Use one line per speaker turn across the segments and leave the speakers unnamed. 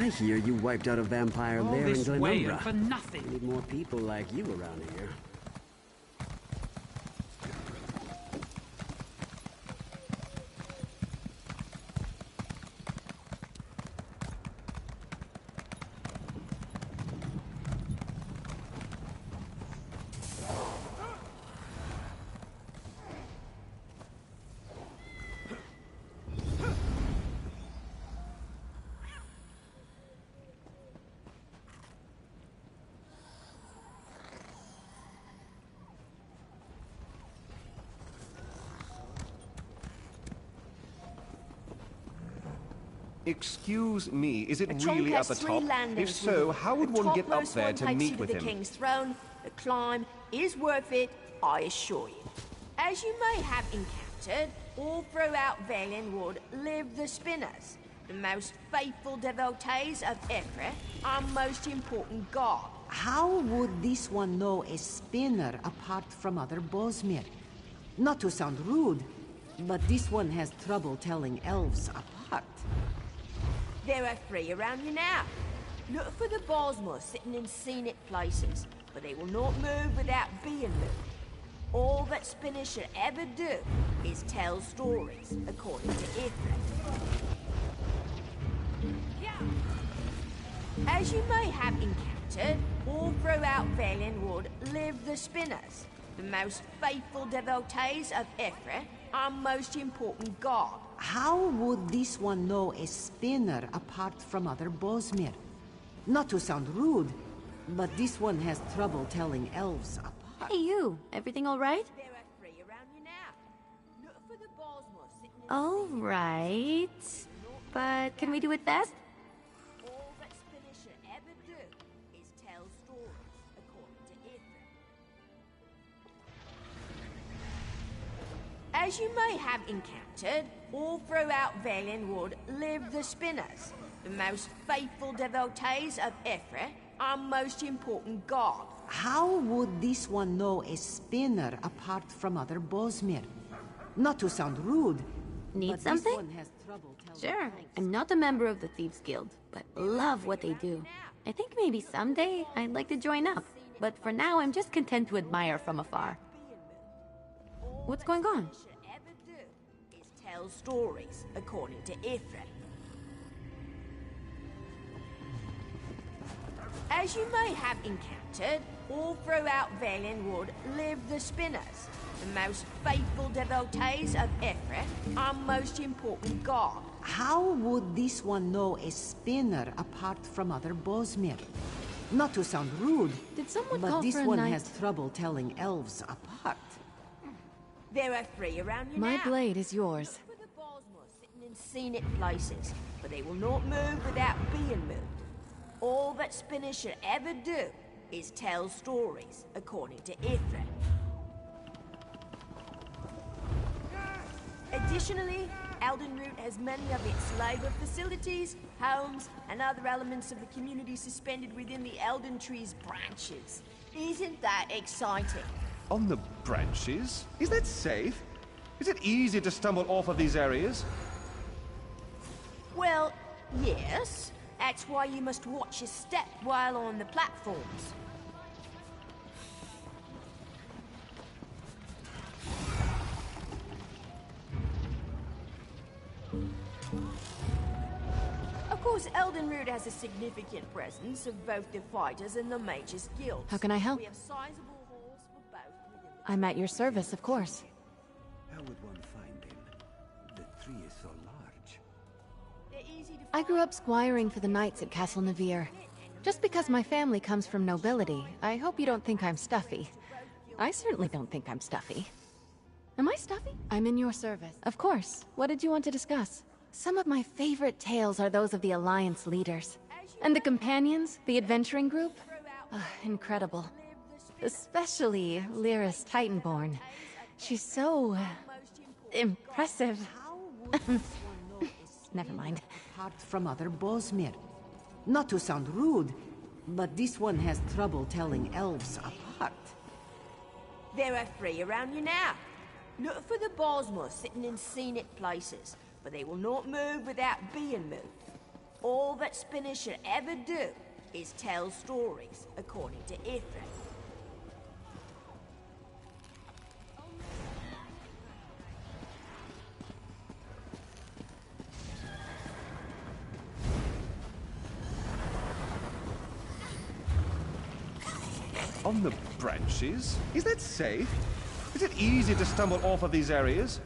I hear you wiped out a vampire
All
lair in
this way
Glenumbra.
and for nothing.
We need more people like you around here.
Excuse me, is it really at the top? If so, how would one get up there to meet with him?
The king's throne. The climb is worth it, I assure you. As you may have encountered, all throughout Valenwood live the Spinners, the most faithful devotees of Ifrit, our most important god.
How would this one know a spinner apart from other Bosmir? Not to sound rude, but this one has trouble telling elves apart.
There are three around you now. Look for the Bosmor sitting in scenic places, but they will not move without being moved. All that spinners should ever do is tell stories, according to Ifrit. As you may have encountered, all throughout Valenwood live the Spinners, the most faithful devotees of Ifrit, our most important god.
How would this one know a spinner apart from other Bosmir? Not to sound rude, but this one has trouble telling elves apart.
Hey you, everything all right?
There are three around you now. Look for the Bosmor sitting in
All right. But can we do it fast?
all that spinners should ever do is tell stories, according to Ifrit. As you may have encountered, all throughout Valenwood live the Spinners, the most faithful devotees of Ifrit, our most important god.
How would this one know a spinner apart from other Bosmir? Not to sound rude,
Need
but
something?
this one has trouble telling
Sure.
elves.
I'm not a member of the Thieves Guild, but love what they do. I think maybe someday I'd like to join up. But for now, I'm just content to admire from afar. What's going on?
Should ever do is tell stories, according to Ifrit. As you may have encountered, all throughout Valenwood live the Spinners, the most faithful devotees of Ifrit, our most important god.
How would this one know a spinner apart from other Bosmir? Not to sound rude,
Did someone
but
call
this
for a
one
night?
has trouble telling elves apart.
There are three around you
My
now.
blade is yours.
Look for the Bosmor sitting in scenic places, but they will not move without being moved. All that spinners should ever do is tell stories, according to Ifrit. Additionally, Eldenroot has many of its labor facilities, homes, and other elements of the community suspended within the Elden Tree's branches. Isn't that exciting?
On the branches? Is that safe? Is it easy to stumble off of these areas?
Well, yes. That's why you must watch your step while on the platforms. Of course, Eldenroot has a significant presence of both the fighters and the mages guilds.
How can I help?
We have sizable halls for both within the
I'm at your service, of course.
How would one find him? The tree is so large.
They're easy to
I
find.
grew up squiring for the knights at Castle Navir. Just because my family comes from nobility, I hope you don't think I'm stuffy. I certainly don't think I'm stuffy. Am I stuffy? I'm in your service. Of course. What did you want to discuss? Some of my favorite tales are those of the Alliance leaders. And the companions, the adventuring group? Incredible. Especially Lyris Titanborn. She's so... impressive.
How would this one know a
Never mind.
apart from other Bosmir? Not to sound rude, but this one has trouble telling elves apart.
There are three around you now. Look for the Bosmor sitting in scenic places, but they will not move without being moved. All that Spinner should ever do is tell stories, according to Ithra.
On the branches? Is that safe? Is it easy to stumble off of these areas?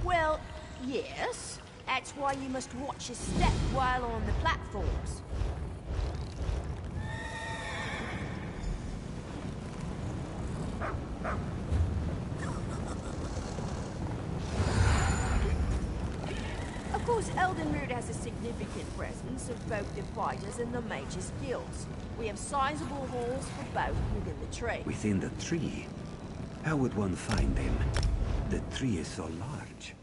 Well, yes. That's why you must watch your step while on the platforms. Of course, Eldenroot has a significant presence of both the fighters and the mages' guilds. We have sizable halls for both within the tree.
Within the tree? How would one find them? The tree is so large.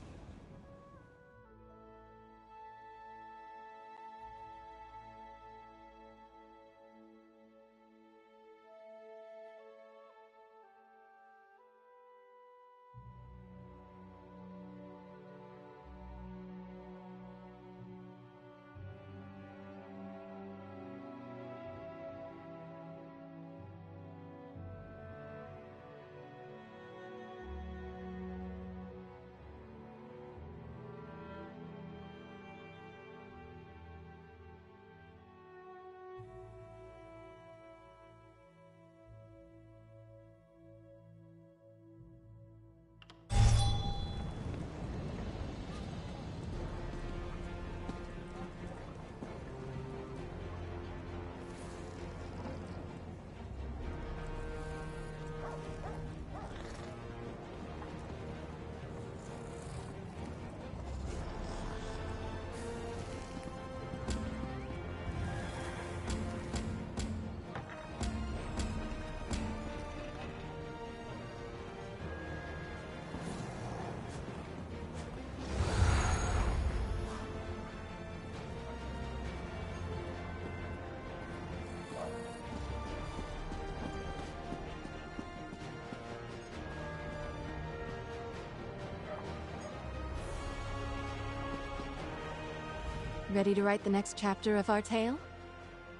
Ready to write the next chapter of our tale?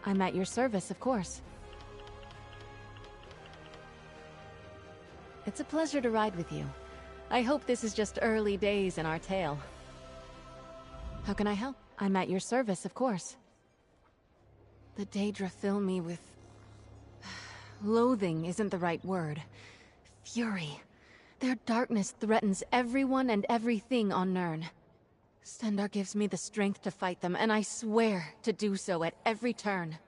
I'm at your service, of course. It's a pleasure to ride with you. I hope this is just early days in our tale. How can I help? I'm at your service, of course. The Daedra fill me with... loathing isn't the right word. Fury. Their darkness threatens everyone and everything on Nirn. Stendarr gives me the strength to fight them, and I swear to do so at every turn.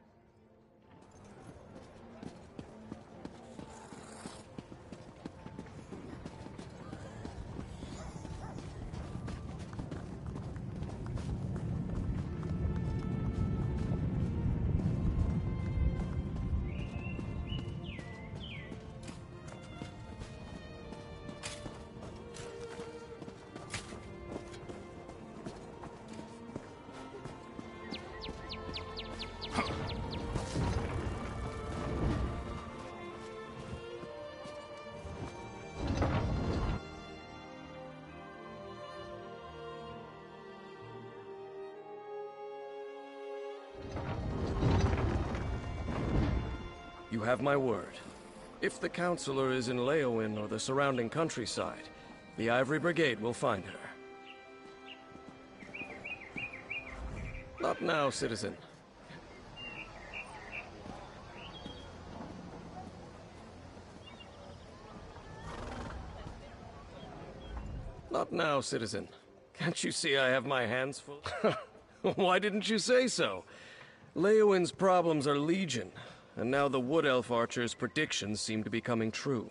You have my word. If the Counselor is in Leowen or the surrounding countryside, the Ivory Brigade will find her. Not now, citizen. Not now, citizen. Can't you see I have my hands full? Why didn't you say so? Leowen's problems are legion, and now the Wood Elf Archer's predictions seem to be coming true.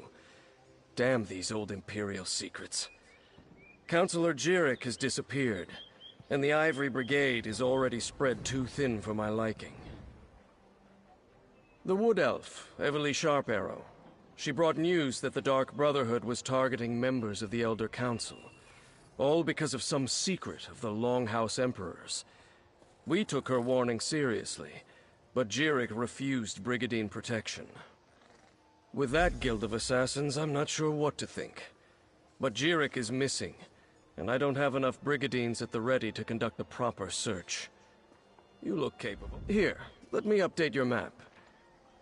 Damn these old Imperial secrets. Counselor Jirik has disappeared, and the Ivory Brigade is already spread too thin for my liking. The Wood Elf, Everly Sharparrow. She brought news that the Dark Brotherhood was targeting members of the Elder Council, all because of some secret of the Longhouse Emperors. We took her warning seriously, but Jirik refused Brigadine protection. With that guild of assassins, I'm not sure what to think. But Jirik is missing, and I don't have enough brigadines at the ready to conduct the proper search. You look capable. Here, let me update your map.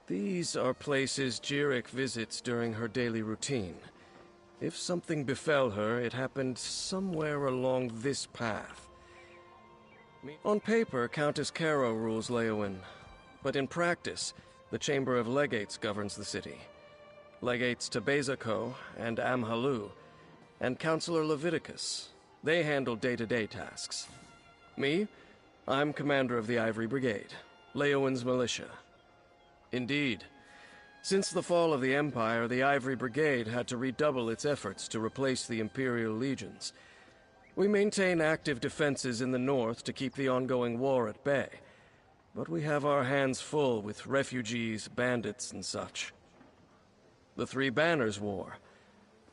These are places Jirik visits during her daily routine. If something befell her, it happened somewhere along this path. On paper, Countess Caro rules Leowyn, but in practice, the Chamber of Legates governs the city. Legates Tebezako and Amhalu, and Councillor Leviticus. They handle day-to-day tasks. Me? I'm commander of the Ivory Brigade, Leowyn's militia. Indeed. Since the fall of the Empire, the Ivory Brigade had to redouble its efforts to replace the Imperial legions. We maintain active defenses in the north to keep the ongoing war at bay, but we have our hands full with refugees, bandits, and such. The Three Banners War.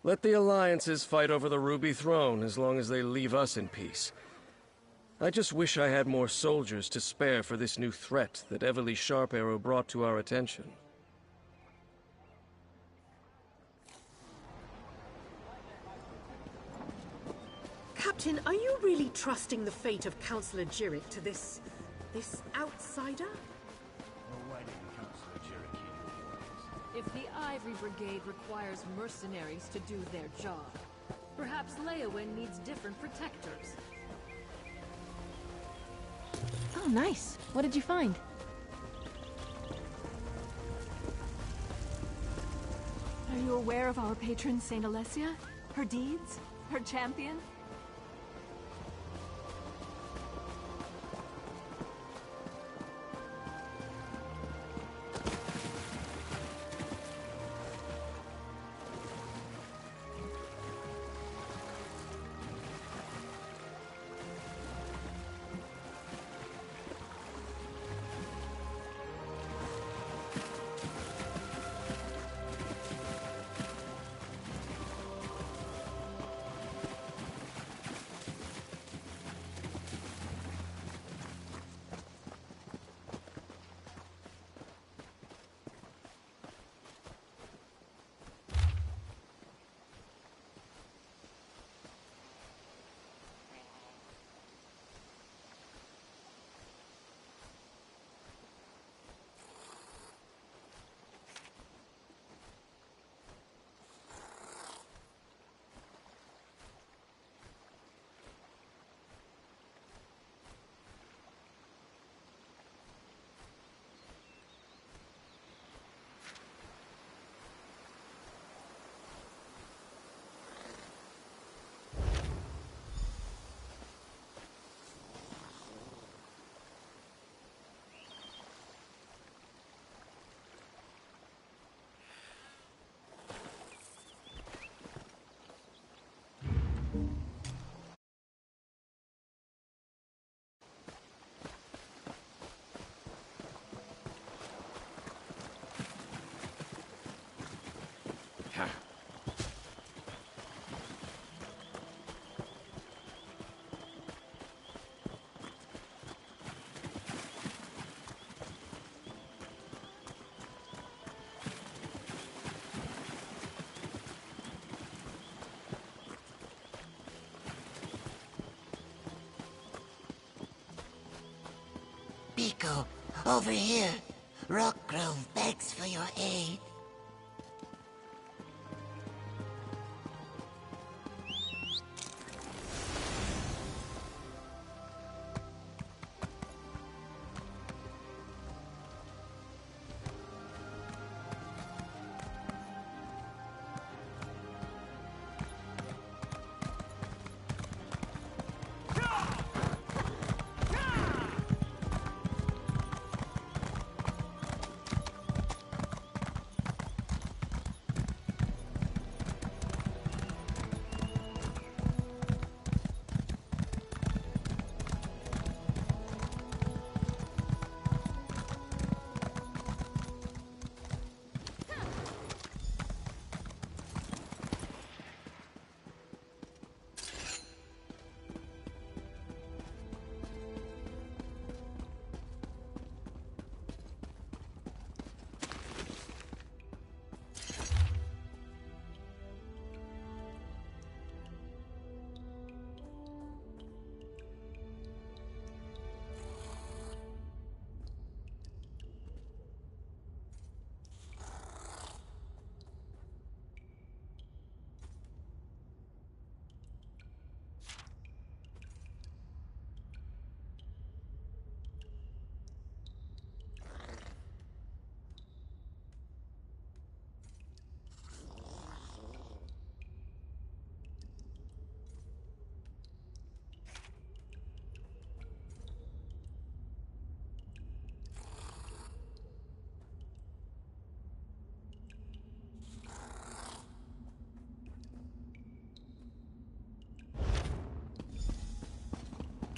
Let the alliances fight over the Ruby Throne as long as they leave us in peace. I just wish I had more soldiers to spare for this new threat that Everly Sharp Arrow brought to our attention.
Captain, are you really trusting the fate of Councillor Jirik to this outsider?
Well, why didn't Councillor Jirik heed your warnings?
If the Ivory Brigade requires mercenaries to do their job, perhaps Leowyn needs different protectors.
Oh, nice. What did you find?
Are you aware of our patron Saint Alessia? Her deeds? Her champion?
Pico, over here. Rockgrove begs for your aid.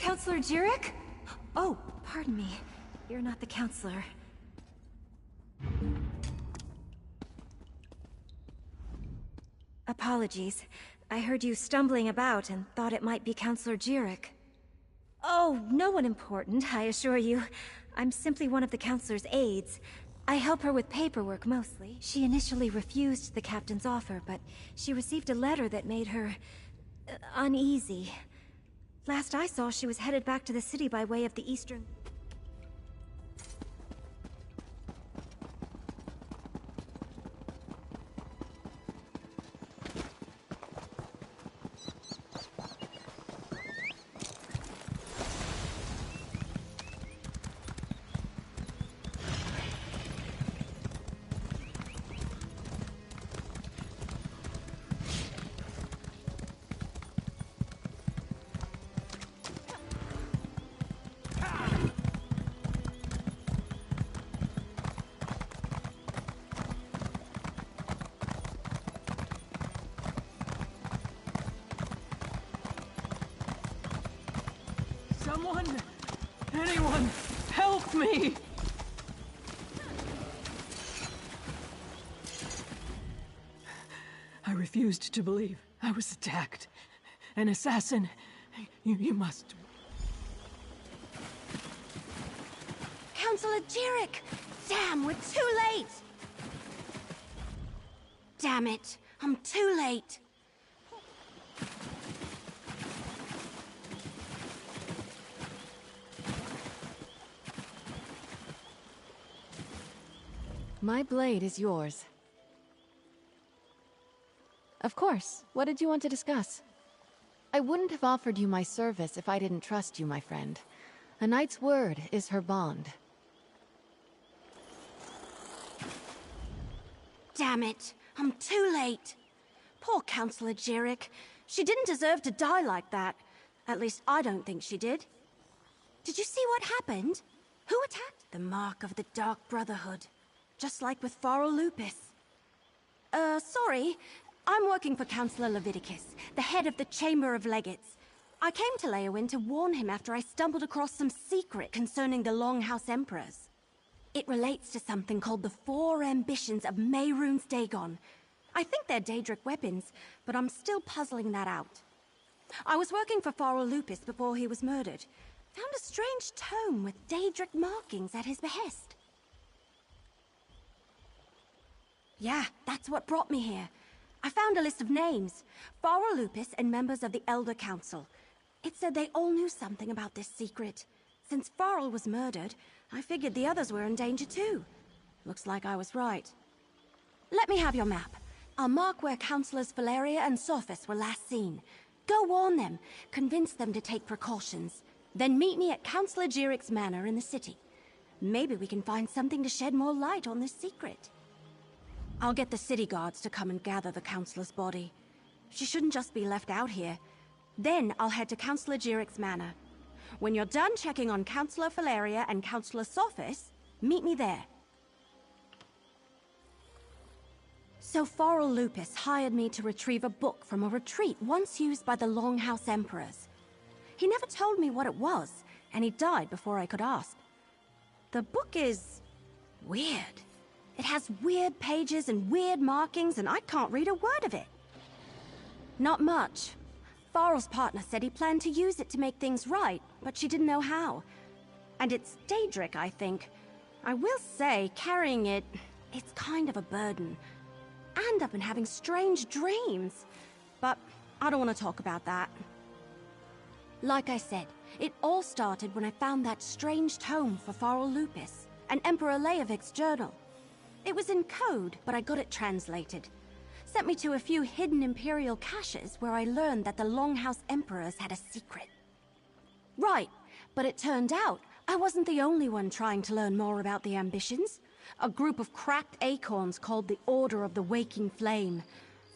Counselor Jurek? Oh, pardon me. You're not the counselor. Apologies. I heard you stumbling about and thought it might be Counselor Jurek. Oh, no one important, I assure you. I'm simply one of the counselor's aides. I help her with paperwork mostly. She initially refused the captain's offer, but she received a letter that made her uneasy. Last I saw, she was headed back to the city by way of the eastern...
Someone! Anyone! Help me! I refused to believe. I was attacked. An assassin. You must...
Counselor Jurek! Damn, we're too late! Damn it, I'm too late.
My blade is yours. Of course. What did you want to discuss? I wouldn't have offered you my service if I didn't trust you, my friend. A knight's word is her bond.
Damn it, I'm too late. Poor Counselor Jurek. She didn't deserve to die like that. At least I don't think she did. Did you see what happened? Who attacked? The mark of the Dark Brotherhood. Just like with Farrell Lupus. Sorry. I'm working for Counselor Leviticus, the head of the Chamber of Legates. I came to Leowyn to warn him after I stumbled across some secret concerning the Longhouse Emperors. It relates to something called the Four Ambitions of Mehrunes Dagon. I think they're Daedric weapons, but I'm still puzzling that out. I was working for Farrell Lupus before he was murdered. Found a strange tome with Daedric markings at his behest. Yeah, that's what brought me here. I found a list of names. Farrell Lupus and members of the Elder Council. It said they all knew something about this secret. Since Farrell was murdered, I figured the others were in danger too. Looks like I was right. Let me have your map. I'll mark where Councillors Valeria and Sophis were last seen. Go warn them, convince them to take precautions. Then meet me at Counselor Jurek's manor in the city. Maybe we can find something to shed more light on this secret. I'll get the city guards to come and gather the Councillor's body. She shouldn't just be left out here. Then I'll head to Counselor Jurek's manor. When you're done checking on Counselor Valeria and Counselor Sophis, meet me there. So Farrell Lupus hired me to retrieve a book from a retreat once used by the Longhouse Emperors. He never told me what it was, and he died before I could ask. The book is... weird. It has weird pages and weird markings, and I can't read a word of it. Not much. Farrell's partner said he planned to use it to make things right, but she didn't know how. And it's Daedric, I think. I will say, carrying it, it's kind of a burden. And I've been having strange dreams. But I don't want to talk about that. Like I said, it all started when I found that strange tome for Farrell Lupus, and Emperor Leovic's journal. It was in code, but I got it translated. Sent me to a few hidden Imperial caches where I learned that the Longhouse Emperors had a secret. Right, but it turned out I wasn't the only one trying to learn more about the ambitions. A group of cracked acorns called the Order of the Waking Flame.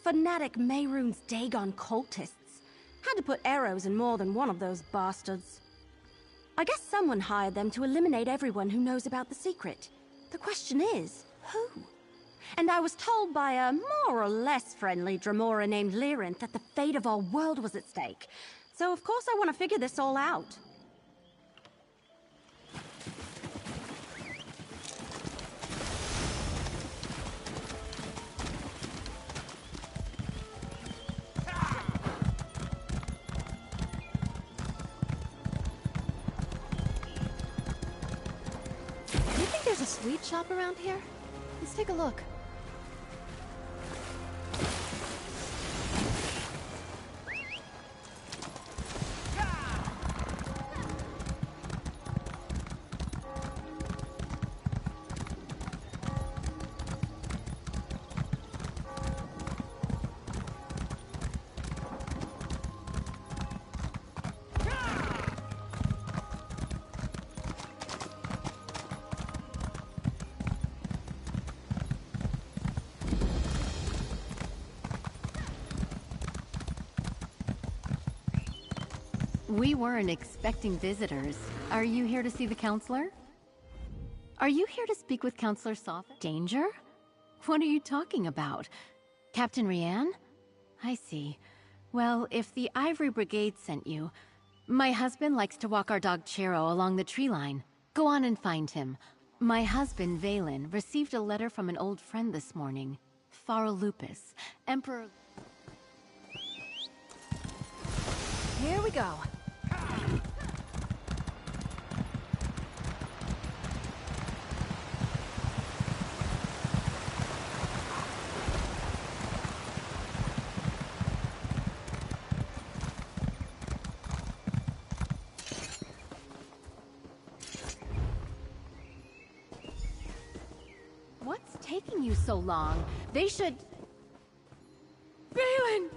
Fanatic Mehrunes Dagon cultists. Had to put arrows in more than one of those bastards. I guess someone hired them to eliminate everyone who knows about the secret. The question is, who? And I was told by a more or less friendly Dremora named Lyrinth that the fate of our world was at stake. So of course I want to figure this all out.
shop around here? Let's take a look. We weren't expecting visitors. Are you here to see the counselor? Are you here to speak with Counselor Soft? Danger? What are you talking about? Captain Rianne? I see. Well, if the Ivory Brigade sent you, my husband likes to walk our dog Chero along the tree line. Go on and find him. My husband, Valen, received a letter from an old friend this morning. Farol Lupus, Emperor...
Here we go.
What's taking you so long? They should...
Valen!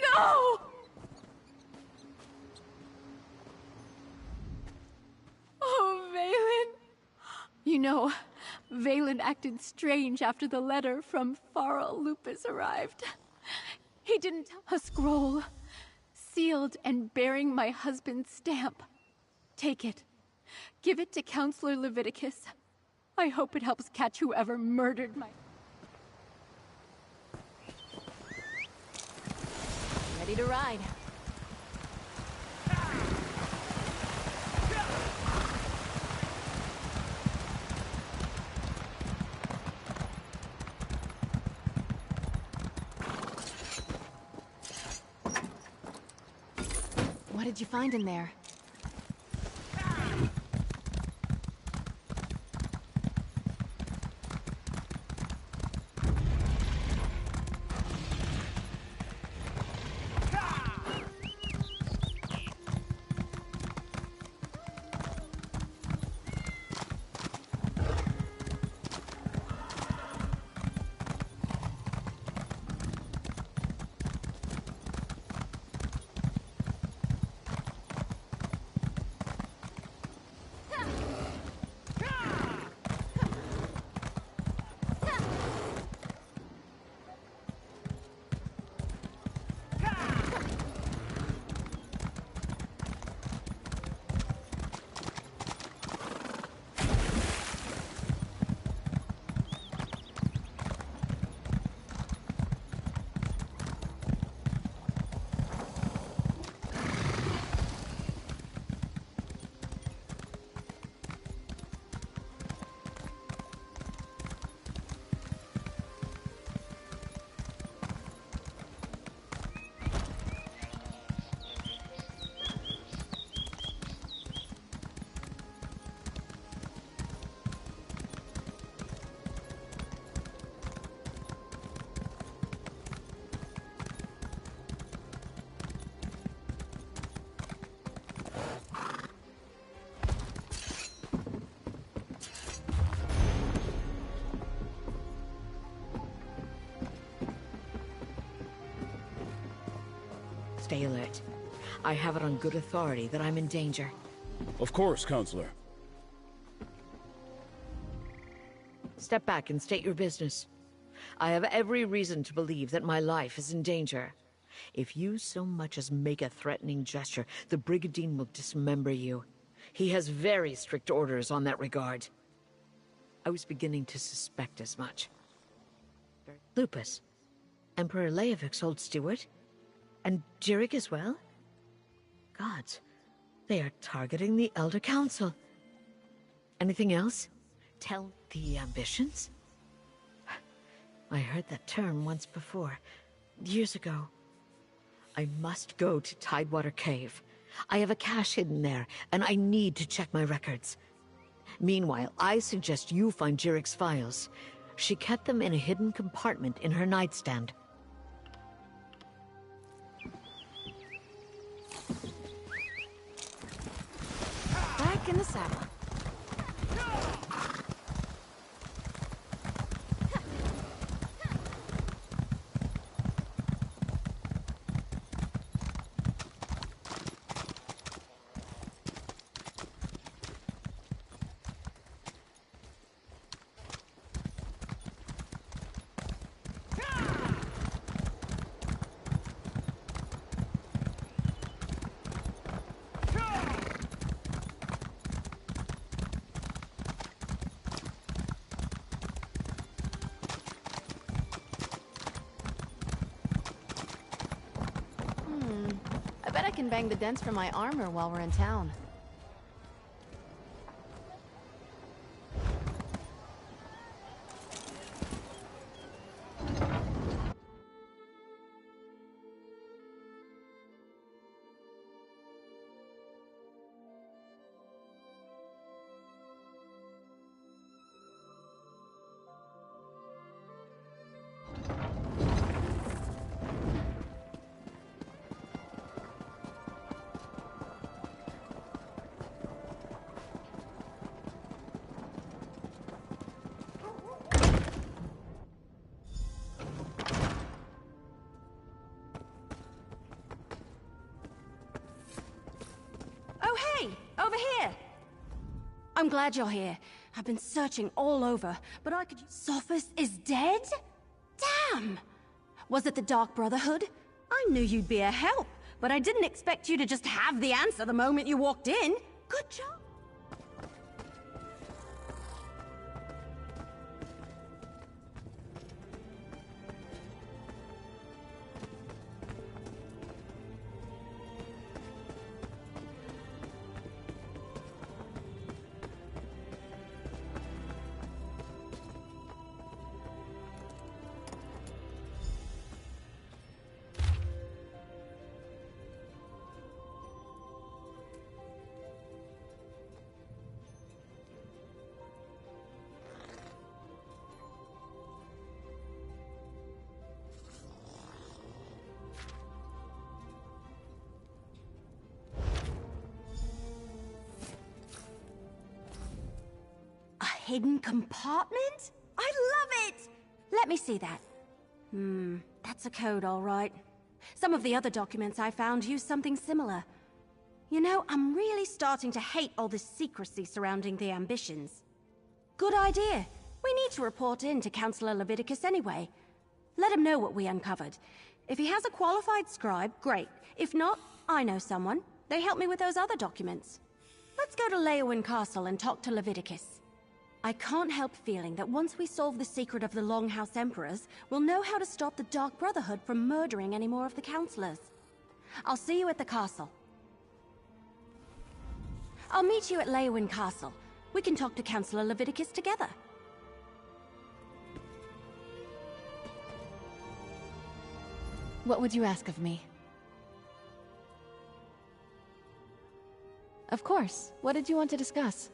No! Oh, Valen!
You know, Valen acted strange after the letter from Farol Lupus arrived. He didn't tell a scroll, sealed and bearing my husband's stamp. Take it. Give it to Counselor Leviticus. I hope it helps catch whoever murdered my...
Ready to ride.
What did you find in there?
Stay alert. I have it on good authority that I'm in danger.
Of course, Counselor.
Step back and state your business. I have every reason to believe that my life is in danger. If you so much as make a threatening gesture, the Brigandine will dismember you. He has very strict orders on that regard. I was beginning to suspect as much. Lupus, Emperor Leovik's old steward? And Jirik as well? Gods, they are targeting the Elder Council. Anything else? Tell the ambitions? I heard that term once before, years ago. I must go to Tidewater Cave. I have a cache hidden there, and I need to check my records. Meanwhile, I suggest you find Jirik's files. She kept them in a hidden compartment in her nightstand.
Back in the saddle. I bet I can bang the dents from my armor while we're in town. Over here! I'm glad you're here. I've been searching all over, but I could... Sophus is dead? Damn! Was it the Dark Brotherhood? I knew you'd be a help, but I didn't expect you to just have the answer the moment you walked in. Good job. Hidden compartment? I love it! Let me see that. That's a code, all right. Some of the other documents I found use something similar. You know, I'm really starting to hate all this secrecy surrounding the ambitions. Good idea. We need to report in to Councillor Leviticus anyway. Let him know what we uncovered. If he has a qualified scribe, great. If not, I know someone. They helped me with those other documents. Let's go to Leowyn Castle and talk to Leviticus. I can't help feeling that once we solve the secret of the Longhouse Emperors, we'll know how to stop the Dark Brotherhood from murdering any more of the counselors. I'll see you at the castle. I'll meet you at Leowyn Castle. We can talk to Councillor Leviticus together. What would you ask of me? Of course. What did you want to discuss?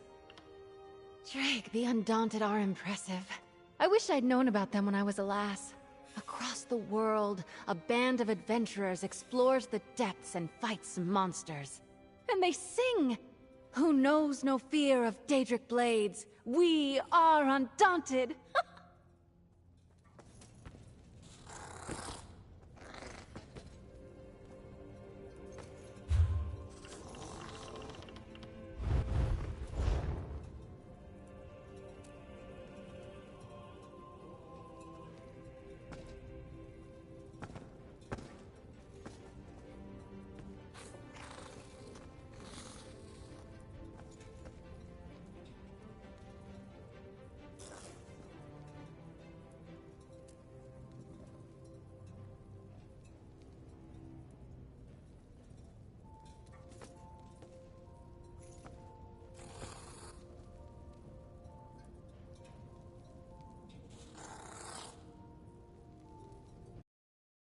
Drake, the Undaunted are impressive. I wish I'd known about them when I was a lass. Across the world, a band of adventurers explores the depths and fights monsters. And they sing! Who knows no fear of Daedric blades? We are undaunted!